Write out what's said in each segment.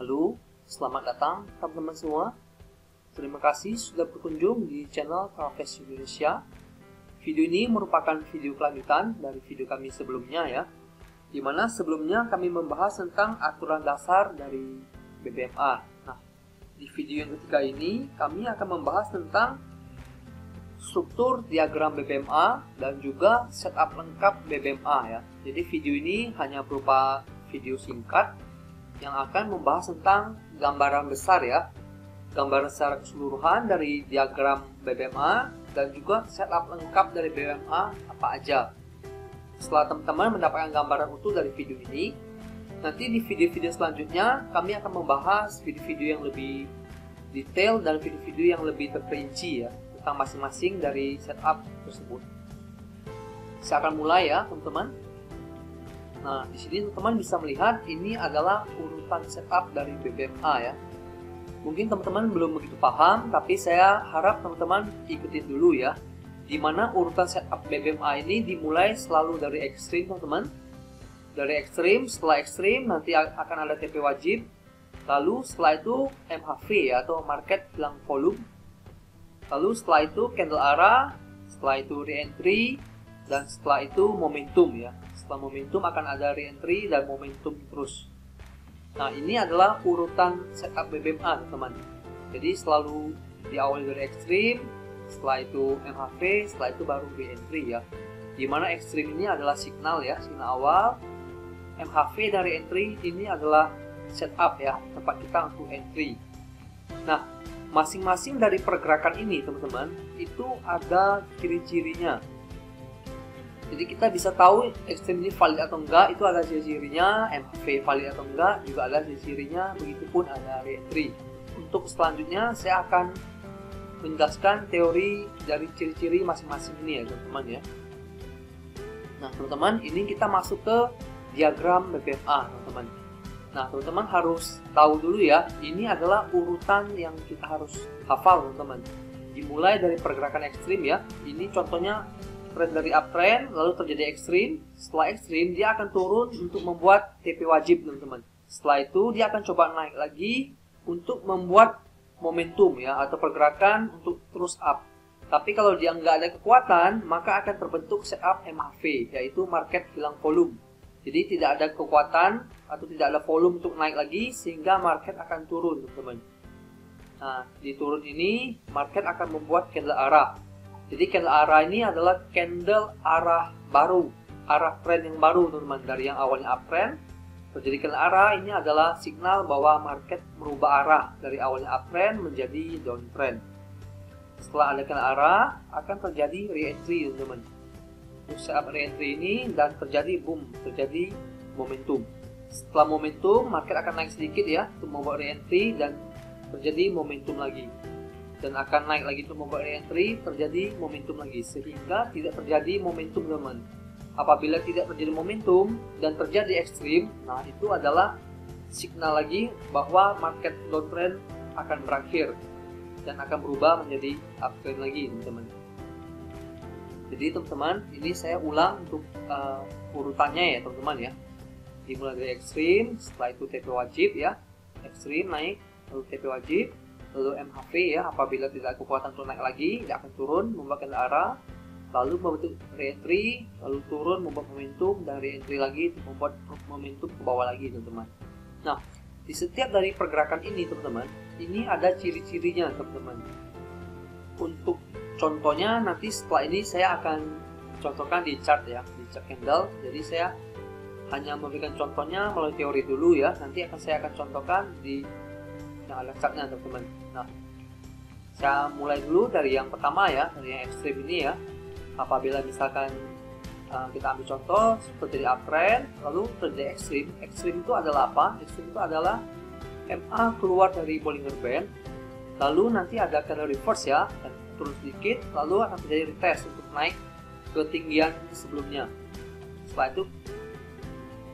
Halo, selamat datang teman-teman semua. Terima kasih sudah berkunjung di channel Traves Indonesia. Video ini merupakan video kelanjutan dari video kami sebelumnya ya, di mana sebelumnya kami membahas tentang aturan dasar dari BBMA. Nah, di video yang ketiga ini kami akan membahas tentang struktur diagram BBMA dan juga setup lengkap BBMA ya. Jadi video ini hanya berupa video singkat yang akan membahas tentang gambaran besar ya, gambaran secara keseluruhan dari diagram BBMA dan juga setup lengkap dari BBMA apa aja. Setelah teman-teman mendapatkan gambaran utuh dari video ini, nanti di video-video selanjutnya kami akan membahas video-video yang lebih detail dan video-video yang lebih terperinci ya tentang masing-masing dari setup tersebut. Saya akan mulai ya teman-teman. Nah, di sini teman-teman bisa melihat ini adalah urutan setup dari BBMA ya. Mungkin teman-teman belum begitu paham, tapi saya harap teman-teman ikutin dulu ya. Dimana urutan setup BBMA ini dimulai selalu dari ekstrim teman-teman. Dari ekstrim, setelah ekstrim nanti akan ada TP wajib. Lalu setelah itu MHV ya, atau market hilang volume. Lalu setelah itu candle arah, setelah itu re-entry, dan setelah itu momentum ya. Setelah momentum akan ada re-entry dan momentum terus. Nah, ini adalah urutan setup BBMA teman-teman. Jadi selalu diawali dari ekstrim, setelah itu MHV, setelah itu baru re-entry ya. Dimana ekstrim ini adalah signal ya, signal awal. MHV dan re-entry ini adalah setup ya, tempat kita untuk entry. Nah, masing-masing dari pergerakan ini teman-teman itu ada ciri-cirinya. Jadi kita bisa tahu ekstrim ini valid atau enggak, itu ada ciri-cirinya. MHV valid atau enggak juga ada ciri-cirinya, begitupun ada re-entry. Untuk selanjutnya saya akan menjelaskan teori dari ciri-ciri masing-masing ini ya teman-teman ya. Nah teman-teman, ini kita masuk ke diagram BBMA teman-teman. Nah teman-teman harus tahu dulu ya, ini adalah urutan yang kita harus hafal teman-teman. Dimulai dari pergerakan ekstrim ya, ini contohnya trend dari uptrend, lalu terjadi ekstrim. Setelah ekstrim dia akan turun untuk membuat TP wajib teman-teman. Setelah itu dia akan coba naik lagi untuk membuat momentum ya, atau pergerakan untuk terus up. Tapi kalau dia nggak ada kekuatan, maka akan terbentuk setup MHV, yaitu market hilang volume. Jadi tidak ada kekuatan atau tidak ada volume untuk naik lagi, sehingga market akan turun teman-teman. Nah di turun ini market akan membuat candle arah. Jadi candle arah ini adalah candle arah baru, arah trend yang baru teman-teman. Dari yang awalnya uptrend, terjadi candle arah ini adalah signal bahwa market merubah arah dari awalnya uptrend menjadi downtrend. Setelah ada candle arah, akan terjadi re-entry teman-teman. Setup re-entry ini dan terjadi boom, terjadi momentum. Setelah momentum, market akan naik sedikit ya untuk membuat re-entry dan terjadi momentum lagi. Dan akan naik lagi untuk membuat re-entry, terjadi momentum lagi, sehingga tidak terjadi momentum teman. Apabila tidak terjadi momentum dan terjadi ekstrim, nah itu adalah signal lagi bahwa market downtrend akan berakhir dan akan berubah menjadi uptrend lagi teman-teman. Jadi teman-teman, ini saya ulang untuk urutannya ya teman-teman ya. Dimulai dari ekstrim, setelah itu TP wajib ya, ekstrim naik, lalu TP wajib. Lalu MHV ya, apabila tidak ada kekuatan untuk naik lagi, dia akan turun membuat candle arah, lalu membentuk re-entry, lalu turun membuat momentum, dan re-entry lagi untuk membuat momentum ke bawah lagi teman-teman. Nah, di setiap dari pergerakan ini teman-teman, ini ada ciri-cirinya teman-teman. Untuk contohnya nanti setelah ini saya akan contohkan di chart ya, di chart candle. Jadi saya hanya memberikan contohnya melalui teori dulu ya, nanti saya akan contohkan di yang ada chartnya teman-teman. Nah, saya mulai dulu dari yang pertama ya, dari yang ekstrim ini ya. Apabila misalkan kita ambil contoh seperti di uptrend, lalu terjadi ekstrim. Ekstrim itu adalah apa? Ekstrim itu adalah MA keluar dari Bollinger Band, lalu nanti ada candle reverse ya, dan turun sedikit, lalu akan terjadi retest untuk naik ke ketinggian sebelumnya. Setelah itu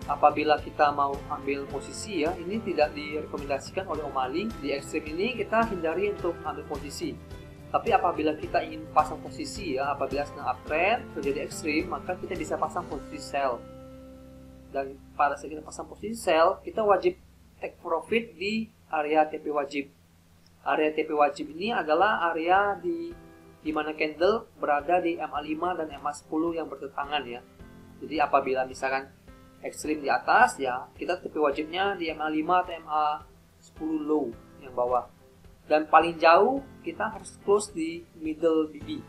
apabila kita mau ambil posisi ya, ini tidak direkomendasikan oleh Om Ali. Di ekstrim ini kita hindari untuk ambil posisi. Tapi apabila kita ingin pasang posisi ya, apabila sedang uptrend terjadi ekstrim, maka kita bisa pasang posisi sell. Dan pada saat kita pasang posisi sell, kita wajib take profit di area TP wajib. Area TP wajib ini adalah area di mana candle berada di MA5 dan MA10 yang bertentangan ya. Jadi apabila misalkan ekstrim di atas ya, kita TP wajibnya di MA5 atau MA10 low yang bawah. Dan paling jauh kita harus close di middle BB.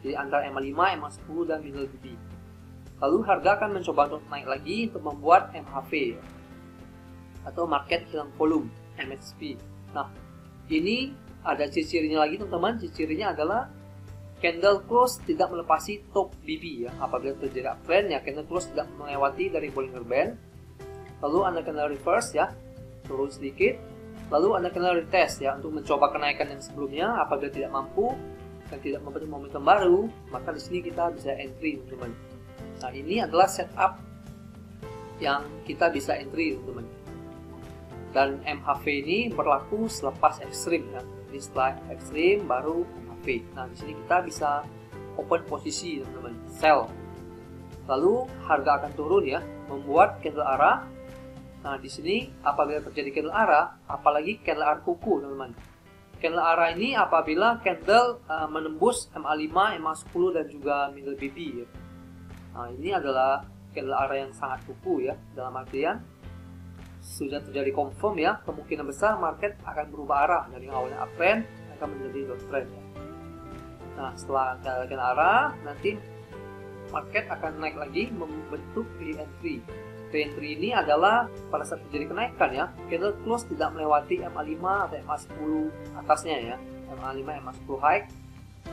Jadi antara MA5, MA10 dan middle BB. Lalu harga akan mencoba untuk naik lagi untuk membuat MHV ya, atau market hilang volume, MXP. Nah, ini ada ciri-cirinya lagi teman-teman. Ciri-cirinya adalah candle close tidak melepasi top BB ya. Apabila terjadi uptrend ya, candle close tidak melewati dari Bollinger Band. Lalu Anda candle reverse ya, turun sedikit. Lalu Anda candle retest ya, untuk mencoba kenaikan yang sebelumnya. Apabila tidak mampu dan tidak membentuk momentum baru, maka di sini kita bisa entry teman-teman. Nah, ini adalah setup yang kita bisa entry teman-teman. Dan MHV ini berlaku selepas ekstrim ya. Jadi setelah ekstrim baru MHV. Nah, di sini kita bisa open posisi teman-teman, sell. Lalu harga akan turun ya, membuat candle arah. Nah, di sini apabila terjadi candle arah, apalagi candle arah kuku teman-teman. Candle arah ini apabila candle menembus MA5, MA10 dan juga middle BB ya. Nah, ini adalah candle arah yang sangat kuku ya, dalam artian sudah terjadi confirm ya, kemungkinan besar market akan berubah arah dari awalnya uptrend akan menjadi downtrend ya. Nah, setelah candle arah, nanti market akan naik lagi membentuk re-entry. Re-entry ini adalah pada saat terjadi kenaikan ya, candle close tidak melewati MA5 atau MA10 atasnya ya, MA5, MA10 high,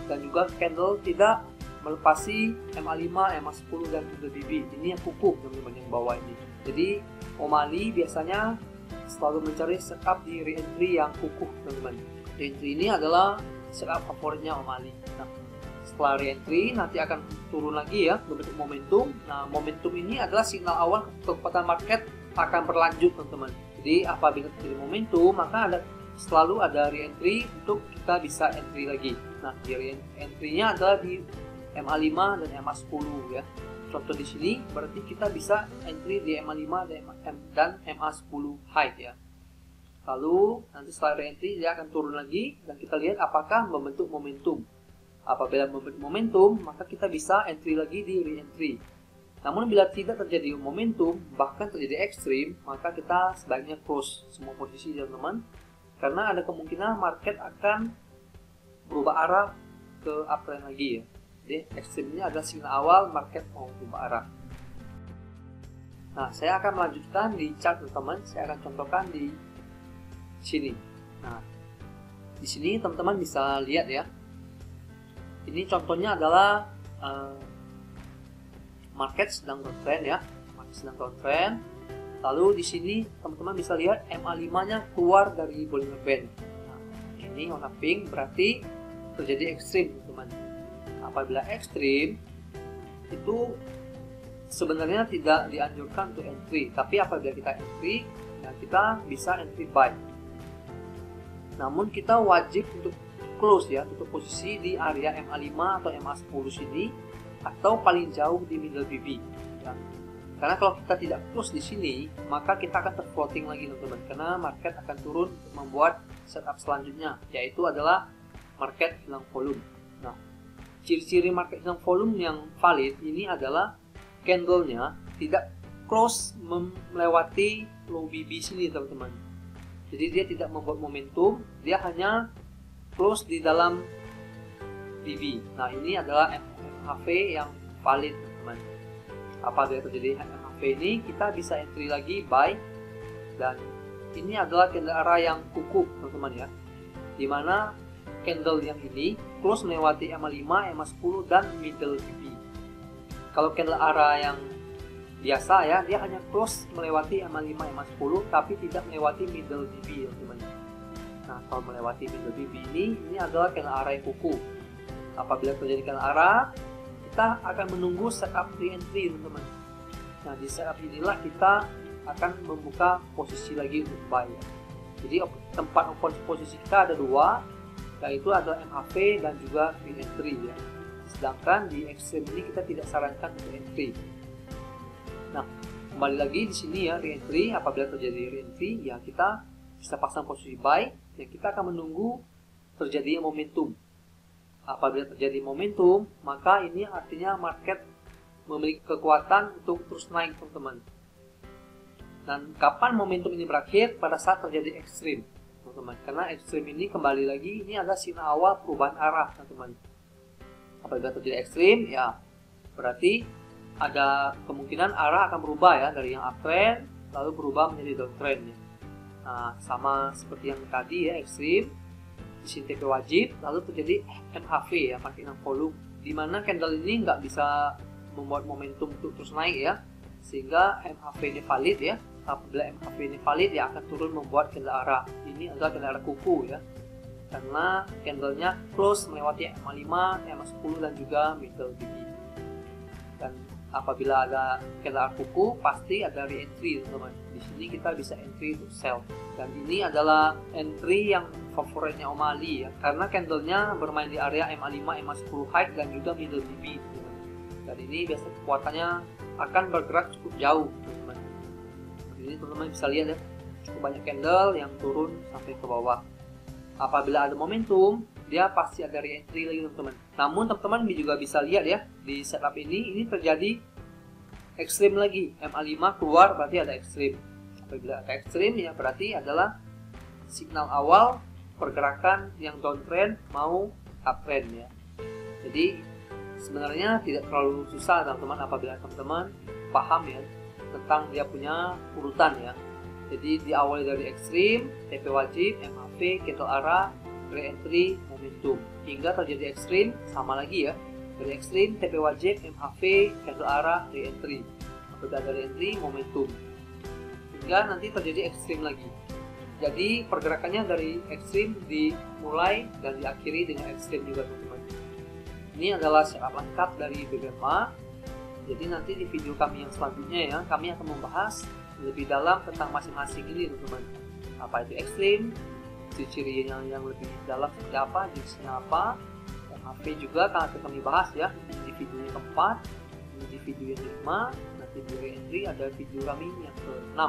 dan juga candle tidak melepasi MA5, MA10 dan middle BB. Ini yang kukuh teman-teman yang bawah ini. Jadi O'Malley biasanya selalu mencari setup di re-entry yang kukuh teman-teman. Re-entry ini adalah setup favoritnya O'Malley. Nah, setelah re-entry nanti akan turun lagi ya, membentuk momentum. Nah, momentum ini adalah signal awal kekuatan market akan berlanjut teman-teman. Jadi apabila terjadi momentum, maka selalu ada re-entry untuk kita bisa entry lagi. Nah, re-entry-nya adalah di MA5 dan MA10 ya. Contoh di sini berarti kita bisa entry di MA5 dan MA10 high ya. Lalu nanti setelah re-entry dia akan turun lagi dan kita lihat apakah membentuk momentum. Apabila membentuk momentum, maka kita bisa entry lagi di re-entry. Namun bila tidak terjadi momentum, bahkan terjadi ekstrim, maka kita sebaiknya close semua posisi teman-teman, karena ada kemungkinan market akan berubah arah ke uptrend lagi ya. Jadi ekstrim ini adalah signal awal market mau berubah arah. Nah, saya akan melanjutkan di chart teman-teman. Saya akan contohkan di sini. Nah, di sini teman-teman bisa lihat ya. Ini contohnya adalah market sedang downtrend ya. Market sedang downtrend. Lalu di sini teman-teman bisa lihat MA5-nya keluar dari Bollinger Band. Nah, ini warna pink berarti terjadi ekstrim teman-teman. Apabila ekstrim itu sebenarnya tidak dianjurkan untuk entry, tapi apabila kita entry, ya kita bisa entry buy. Namun kita wajib untuk close ya, tutup posisi di area MA5 atau MA10 sini, atau paling jauh di middle BB. Ya. Karena kalau kita tidak close di sini, maka kita akan terfloating lagi teman-teman, karena market akan turun untuk membuat setup selanjutnya, yaitu adalah market hilang volume. Nah, ciri-ciri market hilang volume yang valid ini adalah candlenya tidak close melewati low BB sini teman-teman. Jadi dia tidak membuat momentum, dia hanya close di dalam BB. Nah, ini adalah MHV yang valid teman-teman. Apabila terjadi MHV ini, kita bisa entry lagi buy, dan ini adalah candle arah yang kukuh teman-teman ya, dimana candle yang ini close melewati MA5, MA10 dan middle BB. Kalau candle arah yang biasa ya, dia hanya close melewati MA5, MA10 tapi tidak melewati middle BB teman-teman. Nah, kalau melewati middle BB ini adalah candle arah yang kuku. Apabila terjadi candle arah, kita akan menunggu setup re-entry teman-teman. Nah, di setup inilah kita akan membuka posisi lagi untuk buy ya. Jadi tempat open posisi kita ada dua, yaitu ada MHV dan juga re-entry ya. Sedangkan di ekstrem ini kita tidak sarankan untuk entry. Nah, kembali lagi di sini ya, re-entry. Apabila terjadi re-entry, ya kita bisa pasang posisi buy dan kita akan menunggu terjadinya momentum. Apabila terjadi momentum, maka ini artinya market memiliki kekuatan untuk terus naik, teman-teman. Dan kapan momentum ini berakhir? Pada saat terjadi ekstrim, teman-teman. Karena ekstrim ini kembali lagi, ini adalah sinyal awal perubahan arah, teman-teman. Apabila terjadi ekstrim, ya berarti ada kemungkinan arah akan berubah ya, dari yang uptrend lalu berubah menjadi downtrend ya. Nah, sama seperti yang tadi ya, ekstrim di sini TP wajib, lalu terjadi MHV ya, market volume, di mana candle ini nggak bisa membuat momentum untuk terus naik ya, sehingga MHV ini valid ya. Apabila MHV ini valid, ya akan turun membuat candle arah. Ini adalah candle arah kuku ya, karena candlenya close melewati MA5, MA10 dan juga middle DB. Dan apabila ada candle arah kuku, pasti ada re-entry, teman-teman. Di sini kita bisa entry untuk sell. Dan ini adalah entry yang favoritnya Om Ali ya, karena candlenya bermain di area MA5, MA10 high dan juga middle DB, teman-teman. Dan ini biasa kekuatannya akan bergerak cukup jauh, teman-teman. Ini teman-teman bisa lihat ya, cukup banyak candle yang turun sampai ke bawah. Apabila ada momentum, dia pasti ada re-entry lagi, teman-teman. Namun teman-teman juga bisa lihat ya, di setup ini terjadi ekstrim lagi. MA5 keluar berarti ada ekstrim. Apabila ada ekstrim ya berarti adalah signal awal pergerakan yang downtrend mau uptrend ya. Jadi sebenarnya tidak terlalu susah, teman-teman, apabila teman-teman paham ya tentang dia punya urutan ya. Jadi diawali dari ekstrim, TP wajib, MHV, candle arah, re-entry, momentum, hingga terjadi ekstrim, sama lagi ya, dari ekstrim, TP wajib, MHV, candle arah, re-entry. Apabila ada re-entry, momentum, hingga nanti terjadi ekstrim lagi. Jadi pergerakannya dari ekstrim dimulai dan diakhiri dengan ekstrim juga, teman-teman. Ini adalah setup lengkap dari BBMA. Jadi nanti di video kami yang selanjutnya ya, kami akan membahas lebih dalam tentang masing-masing ini, teman-teman. Apa itu ekstrim, ciri-cirinya yang lebih dalam seperti apa, jenisnya apa. MHV juga akan kami bahas ya di video yang keempat, di video yang kelima, nanti di re-entry ada video kami yang ke-6.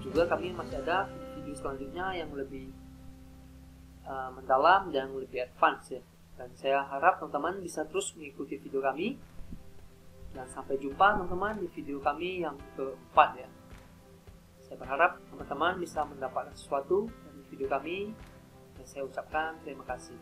Juga kami masih ada video selanjutnya yang lebih mendalam dan lebih advance ya. Dan saya harap teman-teman bisa terus mengikuti video kami. Dan sampai jumpa teman-teman di video kami yang keempat ya. Saya berharap teman-teman bisa mendapatkan sesuatu dari video kami. Dan saya ucapkan terima kasih.